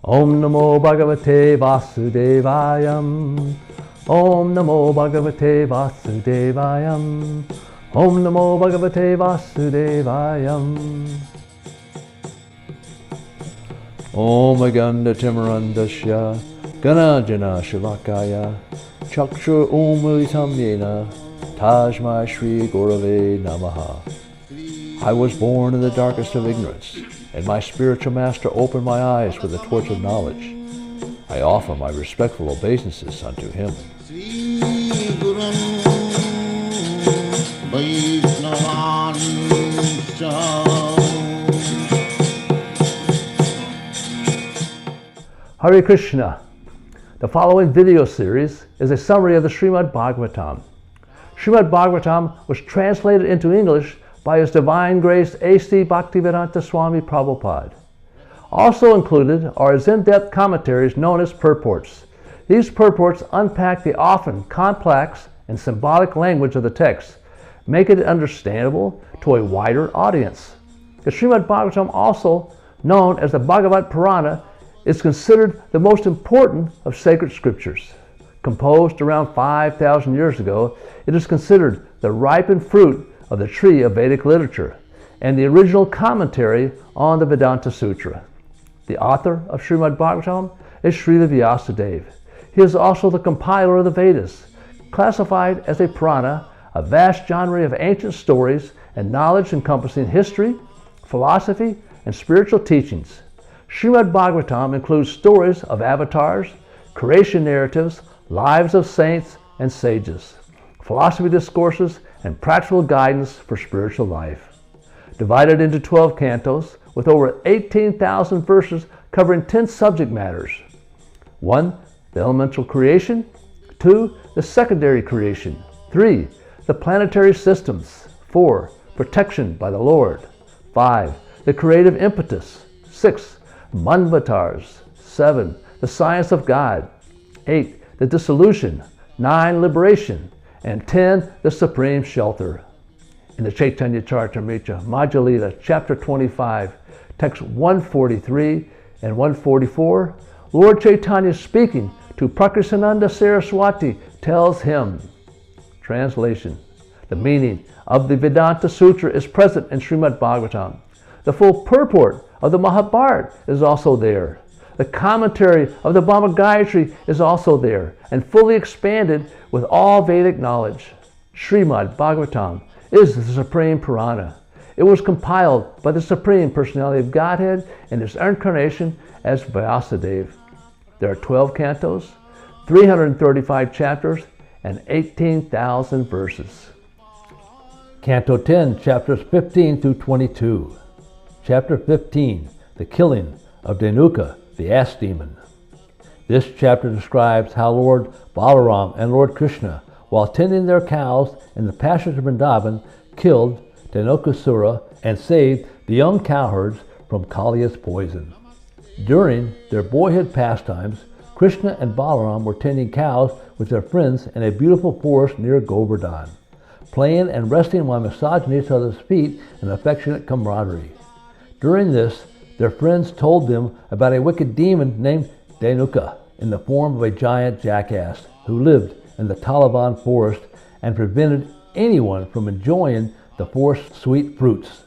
Om Namo Bhagavate Vasudevayam. Om Namo Bhagavate Vasudevayam. Om Namo Bhagavate Vasudevayam. Om Aganda Timarandasya Ganajana Shivakaya Chakshur Umilitam Yena Tajma Shri Gurave Namaha. I was born in the darkest of ignorance, and my spiritual master opened my eyes with the torch of knowledge. I offer my respectful obeisances unto him. Hare Krishna. The following video series is a summary of the Srimad Bhagavatam. Srimad Bhagavatam was translated into English by His Divine Grace A.C. Bhaktivedanta Swami Prabhupada. Also included are His in-depth commentaries known as purports. These purports unpack the often complex and symbolic language of the text, make it understandable to a wider audience. The Srimad Bhagavatam, also known as the Bhagavata Purana, is considered the most important of sacred scriptures. Composed around 5,000 years ago, it is considered the ripened fruit of the tree of Vedic literature and the original commentary on the Vedanta-sutra. The author of Srimad Bhagavatam is Çréla Vyasadeva. He is also the compiler of the Vedas, classified as a Purana, a vast genre of ancient stories and knowledge encompassing history, philosophy, and spiritual teachings. Srimad Bhagavatam includes stories of avatars, creation narratives, lives of saints and sages, philosophy discourses, and practical guidance for spiritual life. Divided into 12 cantos with over 18,000 verses covering 10 subject matters. 1. The elemental creation. 2. The secondary creation. 3. The planetary systems. 4. Protection by the Lord. 5. The creative impetus. 6. Manvatars. 7. The science of God. 8. The dissolution. 9. Liberation. And 10. The supreme shelter. In the Chaitanya Charitamrita, Madhya-lila, chapter 25, text 143 and 144, Lord Chaitanya, speaking to Prakrisananda Saraswati, tells him. Translation. The meaning of the Vedanta-sutra is present in Srimad Bhagavatam. The full purport of the Mahabharata is also there. The commentary of the Brahma Gayatri is also there and fully expanded with all Vedic knowledge. Srimad Bhagavatam is the Supreme Purana. It was compiled by the Supreme Personality of Godhead in His incarnation as Vyasadeva. There are 12 cantos, 335 chapters, and 18,000 verses. Canto 10, chapters 15 through 22. Chapter 15, the killing of Dhenuka, the ass demon. This chapter describes how Lord Balarama and Lord Krsna, while tending their cows in the pastures of Vrindavana, killed Dhenukasura and saved the young cowherds from Kaliya's poison. During their boyhood pastimes, Krsna and Balarama were tending cows with their friends in a beautiful forest near Govardhan, playing and resting while massaging each other's feet in affectionate camaraderie. During this, their friends told them about a wicked demon named Dhenuka in the form of a giant jackass who lived in the Talavan forest and prevented anyone from enjoying the forest's sweet fruits.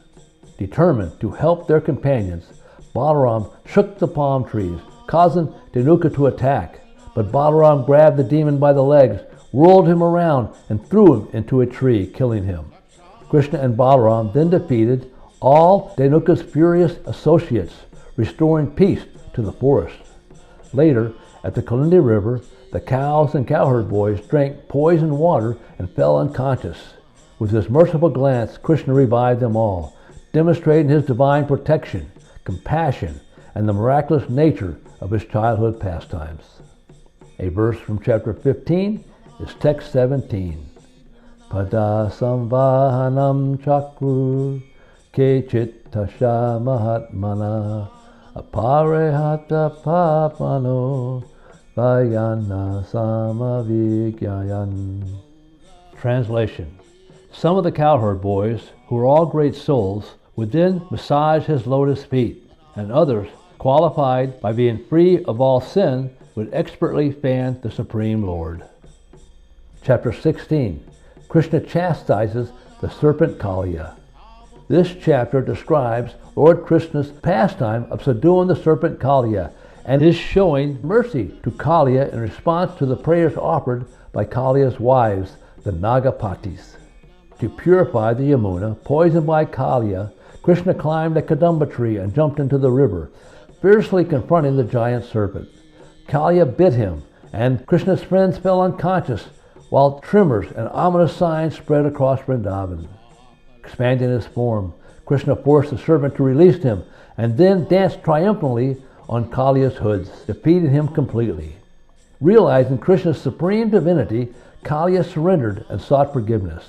Determined to help their companions, Balarama shook the palm trees, causing Dhenuka to attack. But Balarama grabbed the demon by the legs, whirled him around, and threw him into a tree, killing him. Krsna and Balarama then defeated all Dhenuka's furious associates, restoring peace to the forest. Later, at the Kalindi River, the cows and cowherd boys drank poisoned water and fell unconscious. With his merciful glance, Krsna revived them all, demonstrating his divine protection, compassion, and the miraculous nature of his childhood pastimes. A verse from chapter 15 is text 17. Pada samvahanam chakru Kechit tasha mahatmana aparehata papano vayana samavigyayan. Translation. Some of the cowherd boys, who were all great souls, would then massage his lotus feet, and others, qualified by being free of all sin, would expertly fan the Supreme Lord. Chapter 16. Krishna chastises the serpent Kaliya. This chapter describes Lord Krishna's pastime of subduing the serpent Kaliya and his showing mercy to Kaliya in response to the prayers offered by Kaliya's wives, the Nagapatis. To purify the Yamuna, poisoned by Kaliya, Krishna climbed a kadamba tree and jumped into the river, fiercely confronting the giant serpent. Kaliya bit him, and Krishna's friends fell unconscious, while tremors and ominous signs spread across Vrindavan. Expanding his form, Krishna forced the serpent to release him, and then danced triumphantly on Kaliya's hoods, defeating him completely. Realizing Krishna's supreme divinity, Kaliya surrendered and sought forgiveness.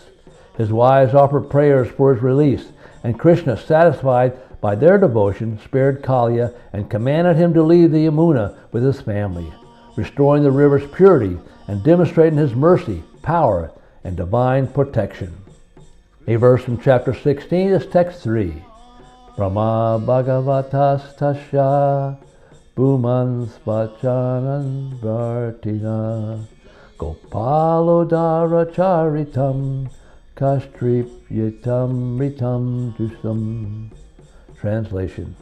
His wives offered prayers for his release, and Krishna, satisfied by their devotion, spared Kaliya and commanded him to leave the Yamuna with his family, restoring the river's purity and demonstrating his mercy, power, and divine protection. A verse from chapter 16 is text 3. Brahma Bhagavatas Tasya Bhumans Vachanan Vartina Gopalodara Charitam Kastripyatam Ritam Dusam. Translation.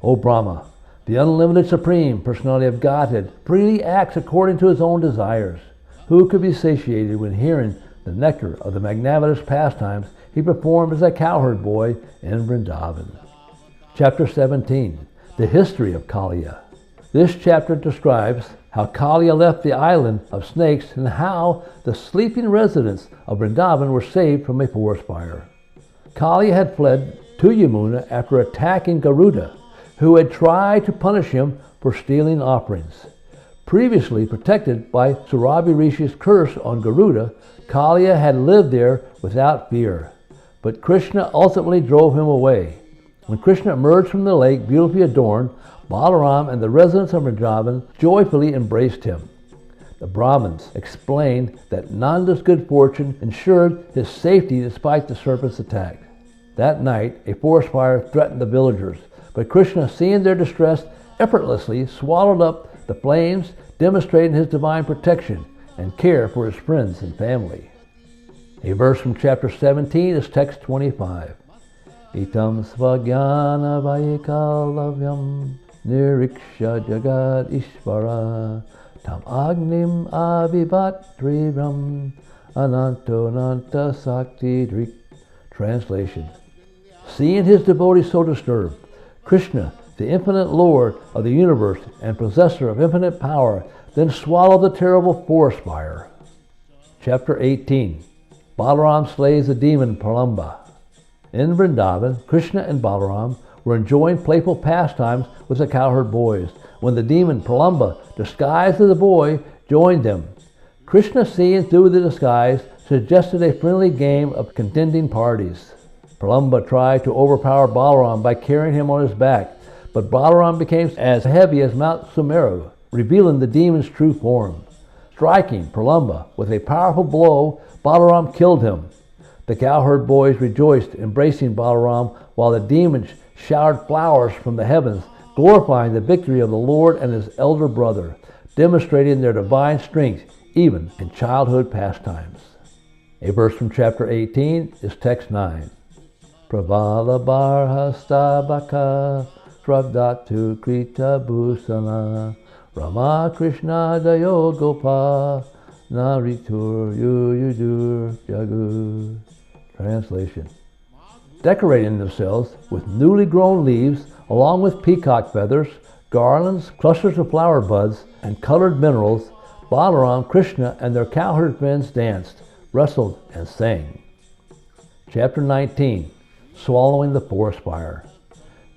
O Brahma, the unlimited Supreme Personality of Godhead freely acts according to his own desires. Who could be satiated when hearing the nectar of the magnanimous pastimes he performed as a cowherd boy in Vrindavan? Chapter 17. The history of Kaliya. This chapter describes how Kaliya left the island of snakes and how the sleeping residents of Vrindavan were saved from a forest fire. Kaliya had fled to Yamuna after attacking Garuda, who had tried to punish him for stealing offerings. Previously protected by Surabhi Rishi's curse on Garuda, Kaliya had lived there without fear. But Krishna ultimately drove him away. When Krishna emerged from the lake, beautifully adorned, Balarama and the residents of Vrindavan joyfully embraced him. The Brahmins explained that Nanda's good fortune ensured his safety despite the serpent's attack. That night, a forest fire threatened the villagers, but Krishna, seeing their distress, effortlessly swallowed up the flames, demonstrating his divine protection and care for his friends and family. A verse from chapter 17 is text 25. Itam svagyana vaikalavyam niriksha jagad ishvara tam agnim avivatrivam anantonanta sakti drik. Translation. Seeing his devotees so disturbed, Krishna, the infinite Lord of the universe and possessor of infinite power, then swallowed the terrible forest fire. Chapter 18. Balarama slays the demon Pralamba. In Vrindavan, Krishna and Balarama were enjoying playful pastimes with the cowherd boys when the demon Pralamba, disguised as a boy, joined them. Krishna, seeing through the disguise, suggested a friendly game of contending parties. Pralamba tried to overpower Balarama by carrying him on his back, but Balarama became as heavy as Mount Sumeru, revealing the demon's true form. Striking Pralamba with a powerful blow, Balarama killed him. The cowherd boys rejoiced, embracing Balarama, while the demons showered flowers from the heavens, glorifying the victory of the Lord and his elder brother, demonstrating their divine strength even in childhood pastimes. A verse from chapter 18 is text 9. Pravala barhasta baka sravdatu krita bhusana Rama Krishna dayo gopa naritur yuyudur jagu. Translation. Decorating themselves with newly grown leaves along with peacock feathers, garlands, clusters of flower buds, and colored minerals, Balarama, Krishna, and their cowherd friends danced, wrestled, and sang. Chapter 19. Swallowing the forest fire.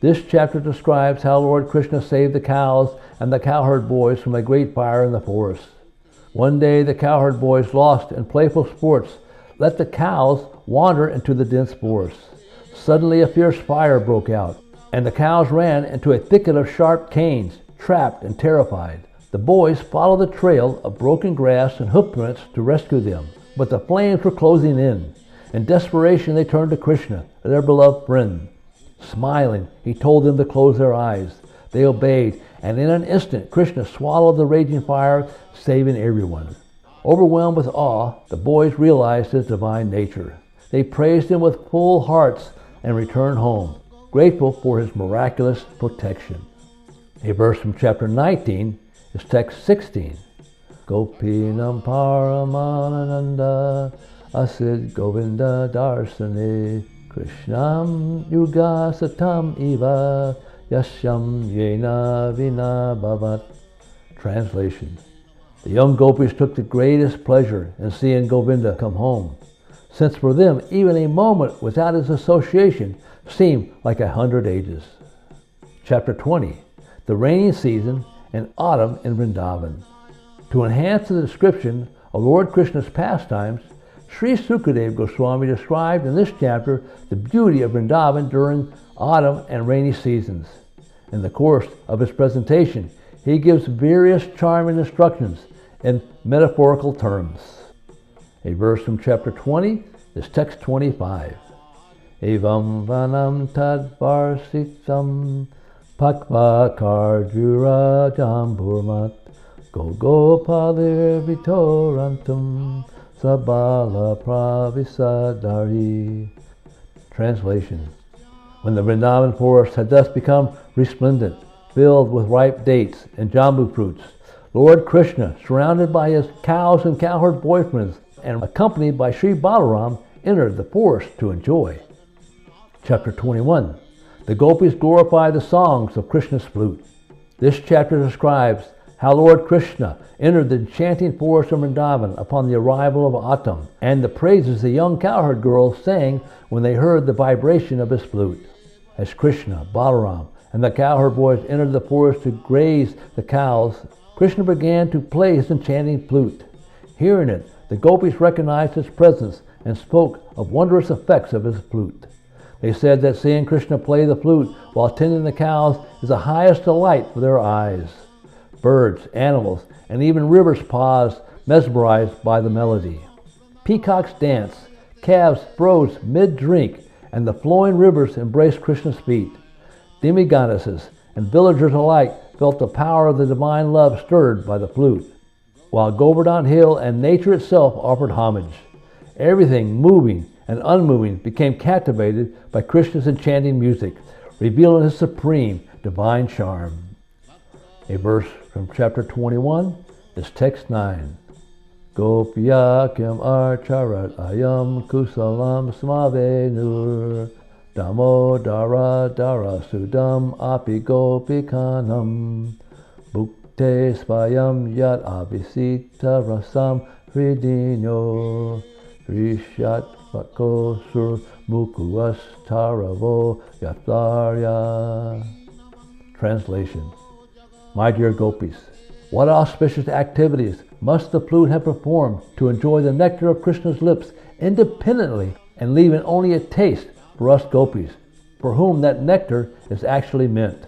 This chapter describes how Lord Krishna saved the cows and the cowherd boys from a great fire in the forest. One day the cowherd boys, lost in playful sports, let the cows wander into the dense forest. Suddenly a fierce fire broke out, and the cows ran into a thicket of sharp canes, trapped and terrified. The boys followed the trail of broken grass and hoof prints to rescue them, but the flames were closing in. In desperation, they turned to Krishna, their beloved friend. Smiling, he told them to close their eyes. They obeyed, and in an instant Krishna swallowed the raging fire, saving everyone. Overwhelmed with awe, the boys realized his divine nature. They praised him with full hearts and returned home, grateful for his miraculous protection. A verse from chapter 19 is text 16. Gopinam Paramananda Asid Govinda Darsane Krishnam Yuga Satam Eva Yashyam Yena Vina Bhavat. Translation. The young gopis took the greatest pleasure in seeing Govinda come home, since for them even a moment without his association seemed like 100 ages. Chapter 20. The rainy season and autumn in Vrindavan. To enhance the description of Lord Krishna's pastimes, Sri Sukadeva Goswami described in this chapter the beauty of Vrindavan during autumn and rainy seasons. In the course of his presentation, he gives various charming instructions in metaphorical terms. A verse from chapter 20 is text 25. Evam vanam tad varsitam pakva karjura jamburmat gogopalir vitorantum sabala pravisadari. Translation. When the Vrindavan forest had thus become resplendent, filled with ripe dates and jambu fruits, Lord Krishna, surrounded by his cows and cowherd boyfriends and accompanied by Sri Balarama, entered the forest to enjoy. Chapter 21. The gopis glorify the songs of Krishna's flute. This chapter describes how Lord Krishna entered the enchanting forest of Vrindavan upon the arrival of autumn, and the praises the young cowherd girls sang when they heard the vibration of his flute. As Krishna, Balarama, and the cowherd boys entered the forest to graze the cows, Krishna began to play his enchanting flute. Hearing it, the gopis recognized his presence and spoke of wondrous effects of his flute. They said that seeing Krishna play the flute while tending the cows is the highest delight for their eyes. Birds, animals, and even rivers paused, mesmerized by the melody. Peacocks danced, calves froze mid-drink, and the flowing rivers embraced Krishna's feet. Demigoddesses and villagers alike felt the power of the divine love stirred by the flute, while Govardhan Hill and nature itself offered homage. Everything moving and unmoving became captivated by Krishna's enchanting music, revealing his supreme divine charm. A verse from chapter 21 is text 9. Gopya kyam archarat ayam kusalam smavenur damodara dara sudam api gopikanam bhukte svayam yat abhisita rasam hridinyo rishat vako sur mukuas taravo yatharya. Translation. My dear gopis, what auspicious activities must the flute have performed to enjoy the nectar of Krishna's lips independently and leaving only a taste for us gopis, for whom that nectar is actually meant.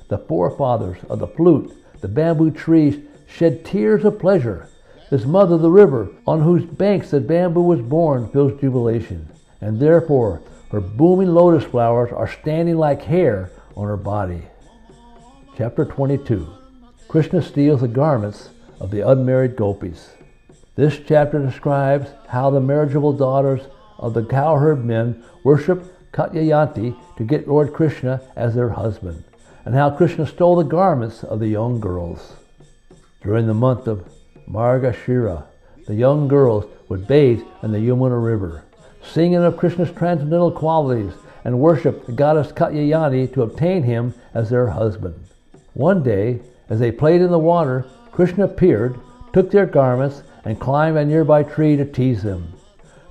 The forefathers of the flute, the bamboo trees, shed tears of pleasure. His mother, the river, on whose banks the bamboo was born, feels jubilation, and therefore her booming lotus flowers are standing like hair on her body. Chapter 22. Krishna steals the garments of the unmarried gopis. This chapter describes how the marriageable daughters of the cowherd men worship Katyayanti to get Lord Krishna as their husband, and how Krishna stole the garments of the young girls. During the month of Margashira, the young girls would bathe in the Yamuna River, singing of Krishna's transcendental qualities, and worship the goddess Katyayanti to obtain him as their husband. One day, as they played in the water, Krishna appeared, took their garments, and climbed a nearby tree to tease them.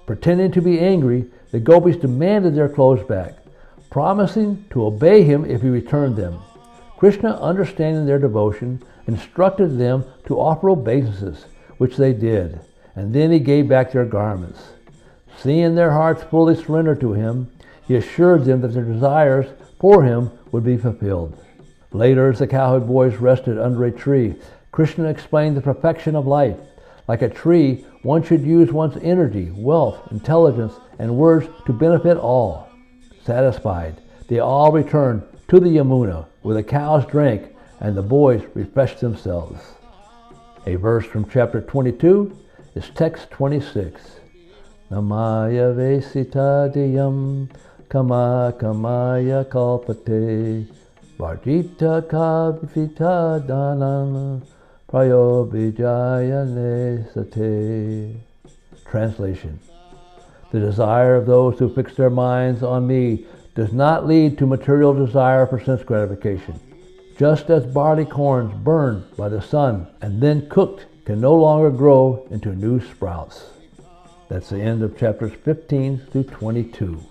Pretending to be angry, the gopis demanded their clothes back, promising to obey him if he returned them. Krishna, understanding their devotion, instructed them to offer obeisances, which they did, and then he gave back their garments. Seeing their hearts fully surrendered to him, he assured them that their desires for him would be fulfilled. Later, as the cowherd boys rested under a tree, Krishna explained the perfection of life. Like a tree, one should use one's energy, wealth, intelligence, and words to benefit all. Satisfied, they all returned to the Yamuna, where the cows drank and the boys refreshed themselves. A verse from chapter 22 is text 26. Namaya vesita diyam kama kamaya kalpate varjita kavita danam prayobijaya nesate. Translation. The desire of those who fix their minds on me does not lead to material desire for sense gratification. Just as barley corns burned by the sun and then cooked can no longer grow into new sprouts. That's the end of chapters 15 through 22.